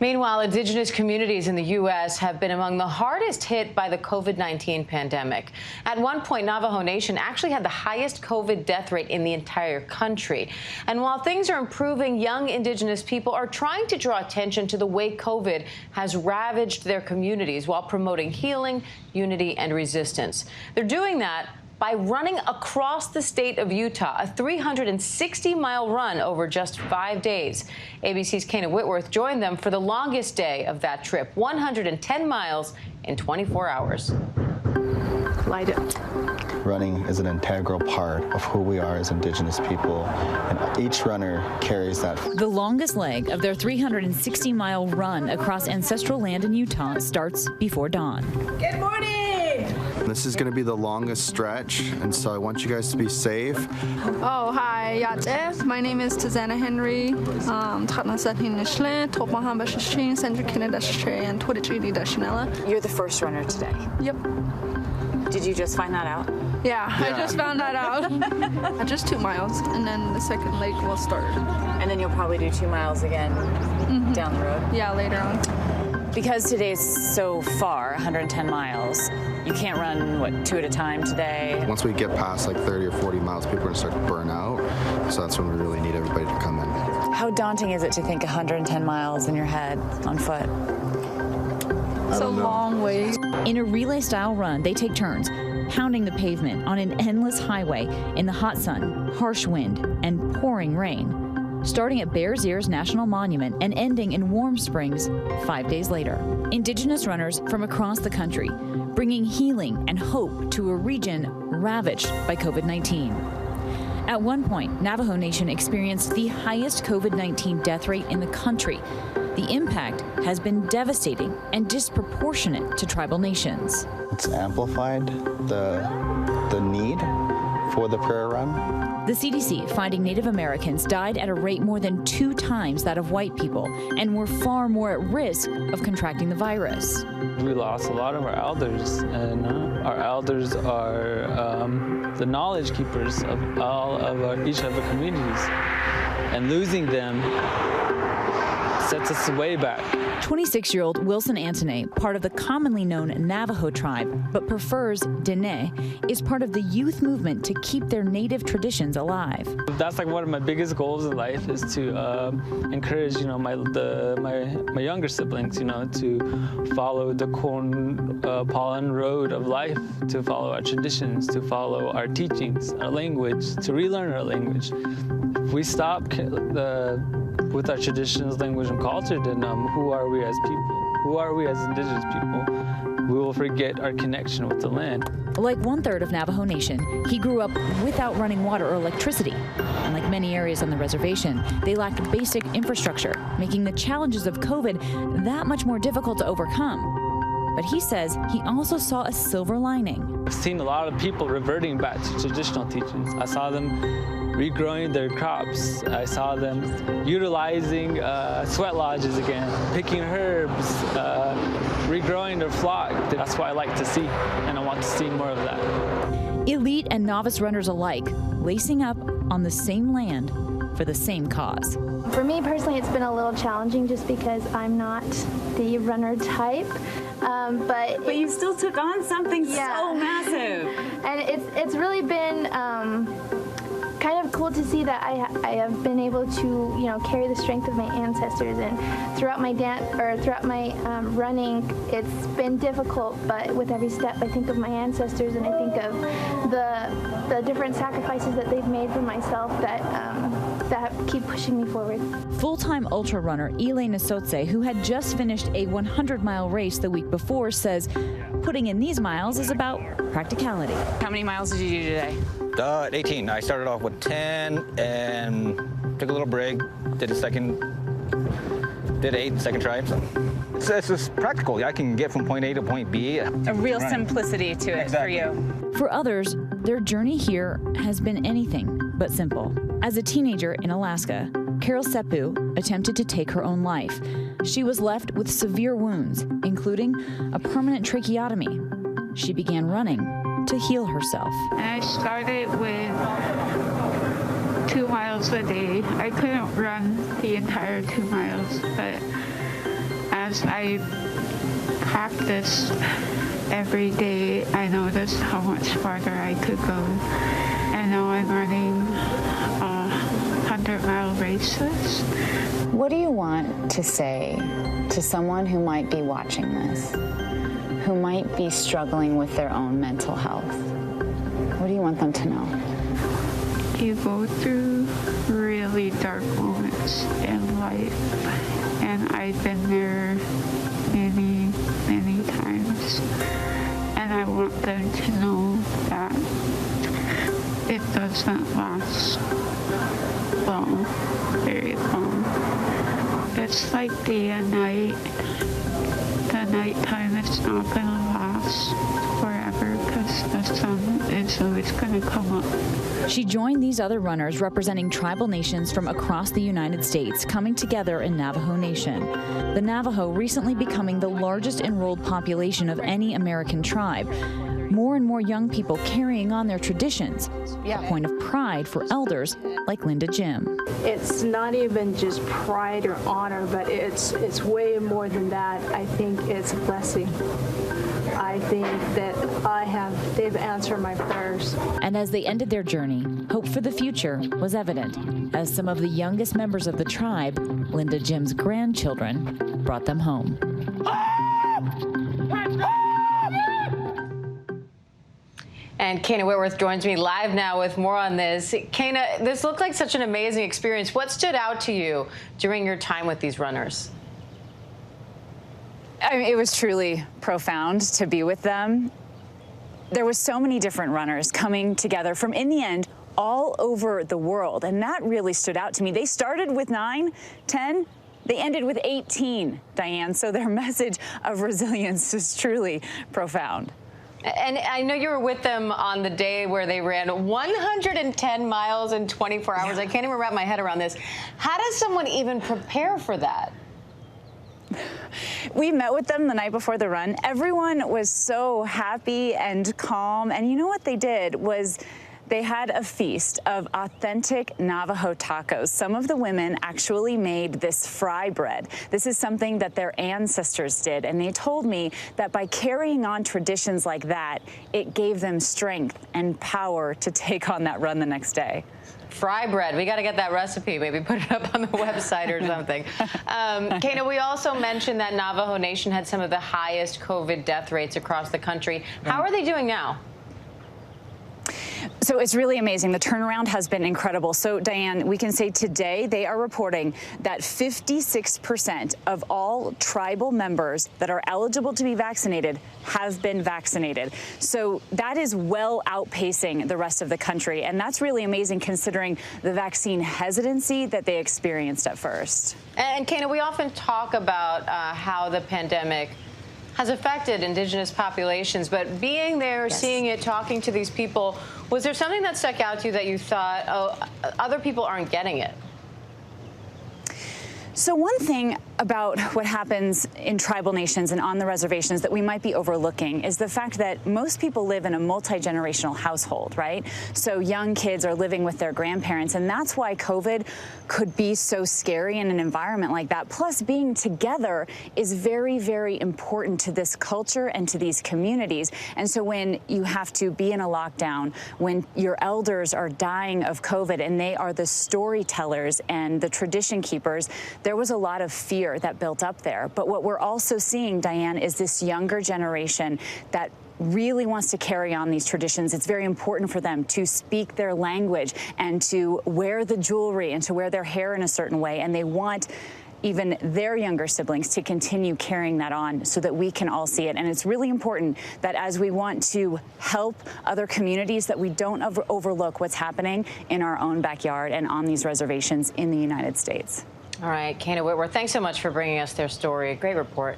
Meanwhile, Indigenous communities in the U.S. have been among the hardest hit by the COVID-19 pandemic. At one point, Navajo Nation actually had the highest COVID death rate in the entire country. And while things are improving, young Indigenous people are trying to draw attention to the way COVID has ravaged their communities while promoting healing, unity, and resistance. They're doing that by running across the state of Utah, a 360-mile run over just 5 days. ABC's Kana Whitworth joined them for the longest day of that trip, 110 miles in 24 hours. Light it. Running is an integral part of who we are as Indigenous people, and each runner carries that. The longest leg of their 360-mile run across ancestral land in Utah starts before dawn. Good morning! This is going to be the longest stretch, and so I want you guys to be safe. Oh, hi, Yatef. My name is Tazana Henry. You're the first runner today. Yep. Did you just find that out? Yeah, I just found that out. Just 2 miles, and then the second leg will start. And then you'll probably do 2 miles again down the road? Yeah, later on. Because today's so far, 110 miles, you can't run, what, 2 at a time today? Once we get past like 30 or 40 miles, people are going to start to burn out, so that's when we really need everybody to come in. How daunting is it to think 110 miles in your head on foot? It's a long way. In a relay-style run, they take turns, pounding the pavement on an endless highway in the hot sun, harsh wind, and pouring rain, starting at Bears Ears National Monument and ending in Warm Springs 5 days later. Indigenous runners from across the country, bringing healing and hope to a region ravaged by COVID-19. At one point, Navajo Nation experienced the highest COVID-19 death rate in the country. The impact has been devastating and disproportionate to tribal nations. It's amplified the need for the prayer run. The CDC finding Native Americans died at a rate more than 2 times that of white people and were far more at risk of contracting the virus. We lost a lot of our elders, and our elders are the knowledge keepers of all of each of the communities, and losing them sets us way back. 26-year-old Wilson Antonay, part of the commonly known Navajo tribe, but prefers Dene, is part of the youth movement to keep their native traditions alive. That's like one of my biggest goals in life, is to encourage, my younger siblings, to follow the corn pollen road of life, to follow our traditions, to follow our teachings, our language, to relearn our language. If we stop with our traditions, language, and culture, then who are we as people? Who are we as Indigenous people? We will forget our connection with the land. Like 1/3 of Navajo Nation, he grew up without running water or electricity. And like many areas on the reservation, they lacked basic infrastructure, making the challenges of COVID that much more difficult to overcome. But he says he also saw a silver lining. I've seen a lot of people reverting back to traditional teachings. I saw them regrowing their crops. I saw them utilizing sweat lodges again, picking herbs, regrowing their flock. That's what I like to see, and I want to see more of that. Elite and novice runners alike, lacing up on the same land for the same cause. For me personally, it's been a little challenging just because I'm not the runner type. But you still took on something so massive. And it's really been kind of cool to see that I have been able to carry the strength of my ancestors, and throughout my running, it's been difficult, but with every step I think of my ancestors, and I think of the different sacrifices that they've made for myself that keep pushing me forward. Full-time ultra runner Elaine Asotse, who had just finished a 100-mile race the week before, says putting in these miles is about practicality. How many miles did you do today? 18. I started off with 10 and took a little break, did 8 second try. So it's just practical. I can get from point A to point B. A real simplicity to it for you. For others, their journey here has been anything but simple. As a teenager in Alaska, Carol Sepu attempted to take her own life. She was left with severe wounds, including a permanent tracheotomy. She began running to heal herself. I started with 2 miles a day. I couldn't run the entire 2 miles, but as I practiced every day, I noticed how much farther I could go. And now I'm running 100-mile races. What do you want to say to someone who might be watching this, who might be struggling with their own mental health? What do you want them to know? You go through really dark moments in life, and I've been there many, many times. And I want them to know that it doesn't last long, very long. It's like day and night. The nighttime is not going to last forever because the sun is always going to come up. She joined these other runners representing tribal nations from across the United States coming together in Navajo Nation. The Navajo recently becoming the largest enrolled population of any American tribe. More and more young people carrying on their traditions, a point of pride for elders like Linda Jim. It's not even just pride or honor, but it's way more than that. I think it's a blessing. I think that they've answered my prayers. And as they ended their journey, hope for the future was evident as some of the youngest members of the tribe, Linda Jim's grandchildren, brought them home. And Kana Whitworth joins me live now with more on this. Kana, this looked like such an amazing experience. What stood out to you during your time with these runners? I mean, it was truly profound to be with them. There was so many different runners coming together from, in the end, all over the world. And that really stood out to me. They started with 9, 10. They ended with 18, Diane. So their message of resilience is truly profound. And I know you were with them on the day where they ran 110 miles in 24 hours. I can't even wrap my head around this. How does someone even prepare for that? We met with them the night before the run. Everyone was so happy and calm. And you know what they did was they had a feast of authentic Navajo tacos. Some of the women actually made this fry bread. This is something that their ancestors did. And they told me that by carrying on traditions like that, it gave them strength and power to take on that run the next day. Fry bread. We got to get that recipe, maybe put it up on the website or something. Kana, we also mentioned that Navajo Nation had some of the highest COVID death rates across the country. How are they doing now? So it's really amazing. The turnaround has been incredible. So, Diane, we can say today they are reporting that 56% of all tribal members that are eligible to be vaccinated have been vaccinated. So that is well outpacing the rest of the country. And that's really amazing considering the vaccine hesitancy that they experienced at first. And, Kana, we often talk about how the pandemic has affected Indigenous populations, but being there, seeing it, talking to these people, was there something that stuck out to you that you thought, oh, other people aren't getting it? So one thing about what happens in tribal nations and on the reservations that we might be overlooking is the fact that most people live in a multi-generational household, right? So young kids are living with their grandparents, and that's why COVID could be so scary in an environment like that. Plus, being together is very, very important to this culture and to these communities. And so when you have to be in a lockdown, when your elders are dying of COVID and they are the storytellers and the tradition keepers, there was a lot of fear that built up there. But what we're also seeing, Diane, is this younger generation that really wants to carry on these traditions. It's very important for them to speak their language and to wear the jewelry and to wear their hair in a certain way. And they want even their younger siblings to continue carrying that on so that we can all see it. And it's really important that as we want to help other communities, that we don't overlook what's happening in our own backyard and on these reservations in the United States. All right, Kana Whitworth, thanks so much for bringing us their story. Great report.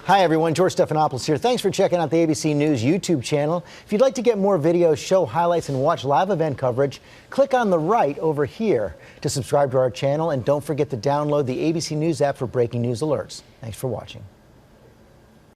Hi, everyone. George Stephanopoulos here. Thanks for checking out the ABC News YouTube channel. If you'd like to get more videos, show highlights, and watch live event coverage, click on the right over here to subscribe to our channel. And don't forget to download the ABC News app for breaking news alerts. Thanks for watching.